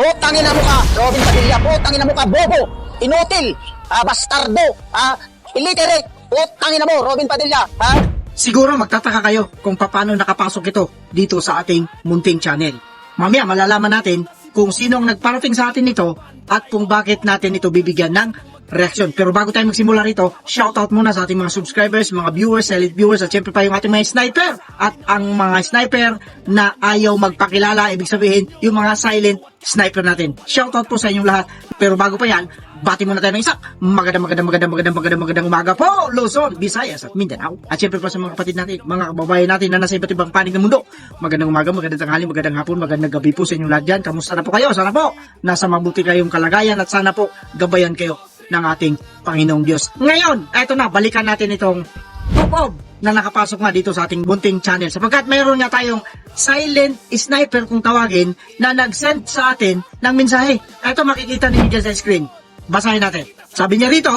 Putangin na mo ka, Robin Padilla, putangin na mo ka, bobo, inutil, bastardo, illiterate, putangin na mo, Robin Padilla, Siguro magtataka kayo kung paano nakapasok ito dito sa ating munting channel. Mamaya malalaman natin kung sinong nagparating sa atin ito at kung bakit natin ito bibigyan ng reaksyon. Pero bago tayo magsimula rito, shoutout muna sa ating mga subscribers, mga viewers, elite viewers, at syempre pa yung ating mga sniper. At ang mga sniper na ayaw magpakilala, ibig sabihin yung mga silent sniper natin. Shoutout po sa inyong lahat. Pero bago pa yan, bati muna tayo ng isa. Magandang umaga po, Luzon, Visayas at Mindanao. At syempre pa sa mga kapatid natin, mga kababayan natin na nasa iba't ibang panig ng mundo. Magandang umaga, magandang tanghali, magandang hapon, magandang gabi po sa inyong lahat dyan. Kamusta na po kayo? Sana po nasa mabuti kayong kalagayan at sana po gabayan kayo ng ating Panginoong Diyos. Ngayon, eto na, balikan natin itong top-of na nakapasok nga dito sa ating bunting channel. Sapagkat mayroon nga tayong silent sniper kung tawagin na nag-send sa atin ng mensahe. Eto makikita ninyo dyan sa screen. Basahin natin. Sabi niya rito,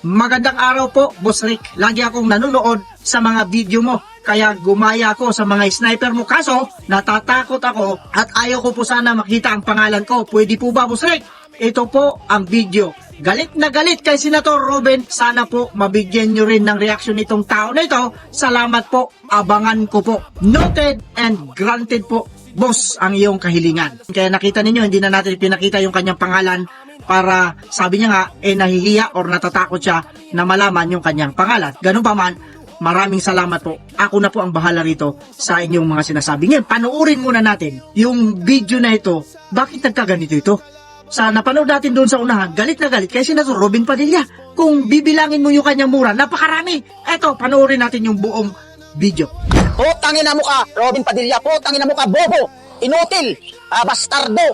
magandang araw po, Boss Rick. Lagi akong nanonood sa mga video mo. Kaya gumaya ako sa mga sniper mo. Kaso, natatakot ako at ayaw ko po sana makita ang pangalan ko. Pwede po ba, Boss Rick? Ito po ang video. Galit na galit kay Senator Robin. Sana po mabigyan nyo rin ng reaksyon itong tao na ito. Salamat po. Abangan ko po. Noted and granted po, boss, ang iyong kahilingan. Kaya nakita ninyo, hindi na natin pinakita yung kanyang pangalan para sabi niya nga, nahihiya or natatakot siya na malaman yung kanyang pangalan. Ganun pa man, maraming salamat po. Ako na po ang bahala rito sa inyong mga sinasabi. Ngayon, panoorin muna natin yung video na ito. Bakit nagkaganito ito? Sa napanood natin doon sa unahan, galit na galit kay Senator Robin Padilla. Kung bibilangin mo yung kanyang mura, napakarami. Eto, panoorin natin yung buong video. Putangin na mo ka, Robin Padilla, putangin na mo ka, bobo, inutil, bastardo,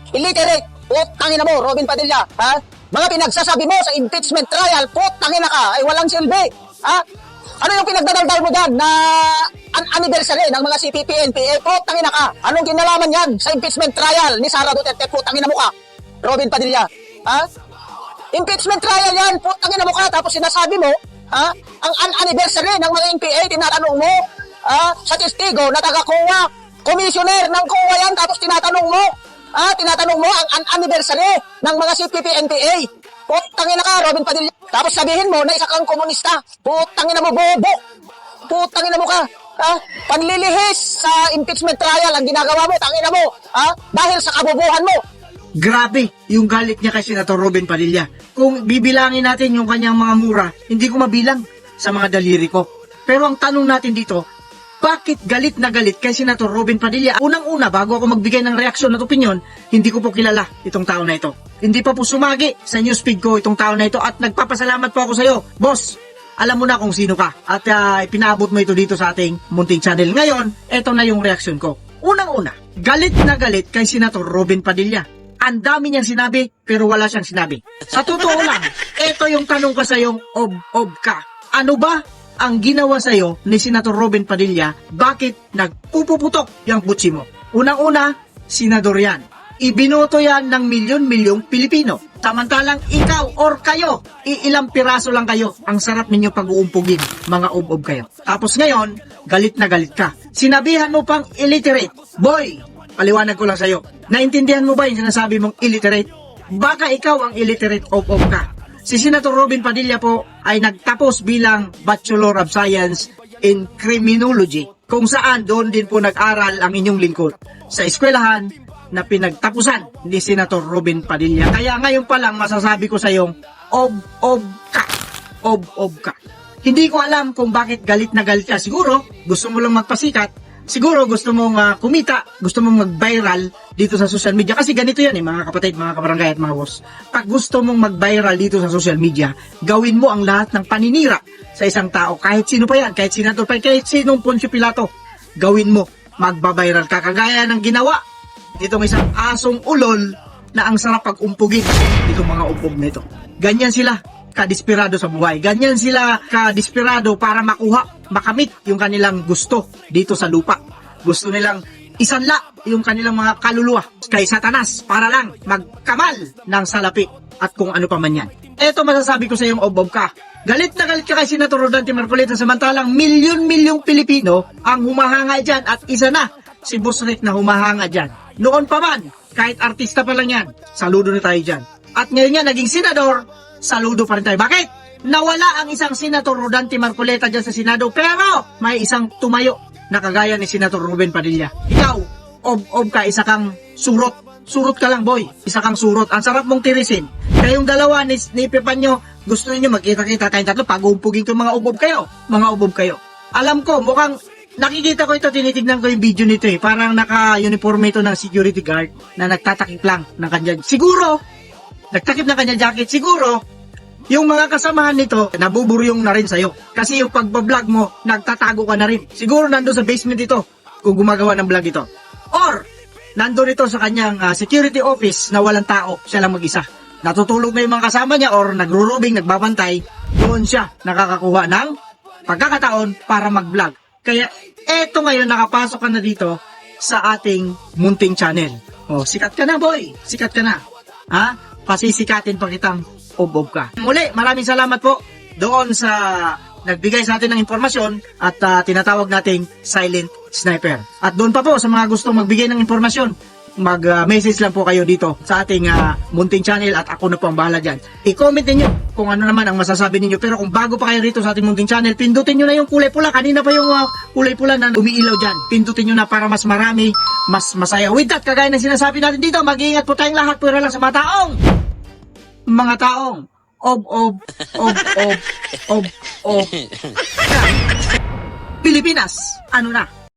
illiterate, putangin na mo, Robin Padilla, mga pinagsasabi mo sa impeachment trial, putangin na ka, ay walang silbi, Ano yung pinagdadaldal mo dyan na anniversary ng mga CPP, NPA? Putangin na ka. Anong kinalaman yan sa impeachment trial ni Sara Duterte? Putangin na mo ka, Robin Padilla. Impeachment trial yan. Putangin na mo ka. Tapos sinasabi mo, ang anniversary ng mga NPA, tinatanong mo, sa testigo na taga-COA, commissioner ng COA yan, tapos tinatanong mo, ang anniversary ng mga CPP, NPA. Putangin na ka, Robin Padilla. Tapos sabihin mo na isa kang komunista. Putangin na mo, bobo. Putangin na mo ka. Panlilihis sa impeachment trial ang ginagawa mo. Tangin na mo. Dahil sa kabubuhan mo. Grabe yung galit niya kay Senator Robin Padilla. Kung bibilangin natin yung kanyang mga mura, hindi ko mabilang sa mga daliri ko. Pero ang tanong natin dito, bakit galit na galit kay Senator Robin Padilla? Unang-una, bago ako magbigay ng reaksyon at opinyon, hindi ko po kilala itong tao na ito. Hindi pa po sumagi sa newsfeed ko itong tao na ito at nagpapasalamat po ako sa iyo. Boss, alam mo na kung sino ka at ipinaabot mo ito dito sa ating munting channel. Ngayon, ito na yung reaksyon ko. Unang-una, galit na galit kay Senator Robin Padilla. Ang dami niyang sinabi pero wala siyang sinabi. Sa totoo lang, ito yung tanong ko sa iyong ob ka. Ano ba ang ginawa sa iyo ni Senator Robin Padilla? Bakit nagpupuputok yung butsi mo? Unang-una, senador yan. Ibinoto yan ng milyon-milyong Pilipino. Samantalang ikaw or kayo, ilang piraso lang kayo. Ang sarap ninyo pag-uumpugin, mga ob kayo. Tapos ngayon, galit na galit ka. Sinabihan mo pang illiterate. Boy, paliwanag ko lang sa'yo. Naintindihan mo ba yung sinasabi mong illiterate? Baka ikaw ang illiterate ob ka. Si Senator Robin Padilla po ay nagtapos bilang Bachelor of Science in Criminology, kung saan doon din po nag-aral ang inyong lingkod sa eskwelahan na pinagtapusan ni Senator Robin Padilla. Kaya ngayon pa lang masasabi ko sa iyong ob ka. Hindi ko alam kung bakit galit na galit ka. Siguro gusto mo lang magpasikat. Siguro gusto mong kumita, gusto mong mag-viral dito sa social media. Kasi ganito yan mga kapatid, mga kabarangay at mga boss. Pag gusto mong mag-viral dito sa social media, gawin mo ang lahat ng paninira sa isang tao. Kahit sino pa yan, kahit senador pa yan, kahit sinong Poncio Pilato, gawin mo, magbabiral ka. Kagaya ng ginawa ditong isang asong ulol na ang sarap pag-umpugin itong mga umpog na ito. Ganyan sila kadesperado sa buhay. Ganyan sila kadesperado para makamit yung kanilang gusto dito sa lupa. Gusto nilang isanla yung kanilang mga kaluluwa kay Satanas para lang magkamal ng salapi at kung ano pa man yan. Eto masasabi ko sa iyong ob ka. Galit na galit ka kay Senator Rodante Marcoleta samantalang milyon-milyong Pilipino ang humahanga dyan at isa na si Boss Rick na humahanga dyan. Noon pa man, Kahit artista pa lang yan, saludo na tayo dyan. At ngayon nga, naging senador, saludo pa rin tayo. Bakit? Nawala ang isang Senator Rodante Marcoleta dyan sa Senado, pero may isang tumayo na kagaya ni Senator Ruben Padilla. Ikaw, ob ka, isa kang surot. Surot ka lang, boy. Isa kang surot. Ang sarap mong tirisin. Kayong dalawa ni Pepan nyo, gusto niyo magkita-kita tayong tatlo, pag-uumpugin ko mga ubob kayo. Mga ubob kayo. Alam ko, mukhang nakikita ko ito, tinitignan ko yung video nito eh. Parang naka-uniforme ito ng security guard na nagtatakip lang ng kanya. Siguro, nagtakip ng kanya jacket, siguro, yung mga kasamahan nito, nabuburyong na rin sa'yo. Kasi yung pagbablog mo, nagtatago ka na rin. Siguro nandun sa basement ito, kung gumagawa ng vlog ito. Or, nandun ito sa kanyang security office na walang tao, siya lang mag-isa. Natutulog na yung mga kasama niya or nagrurubing, nagbabantay, doon siya nakakakuha ng pagkakataon para mag-vlog. Kaya, eto ngayon, nakapasok ka na dito sa ating munting channel. Oh, sikat ka na, boy. Sikat ka na. Ha? Pasisikatin pa kitang ob ka. Muli, maraming salamat po doon sa nagbigay sa atin ng impormasyon at tinatawag nating silent sniper. At doon pa po sa mga gustong magbigay ng impormasyon, mag-message lang po kayo dito sa ating munting channel at ako na po ang bahala dyan. I-comment ninyo kung ano naman ang masasabi ninyo. Pero kung bago pa kayo rito sa ating munting channel, pindutin nyo na yung kulay pula. Kanina pa yung kulay pula na umiilaw dyan. Pindutin nyo na para mas marami, mas masaya. With that, kagaya ng sinasabi natin dito, mag-iingat po tayong lahat. Pura lang sa mga taong ob Pilipinas, ano na?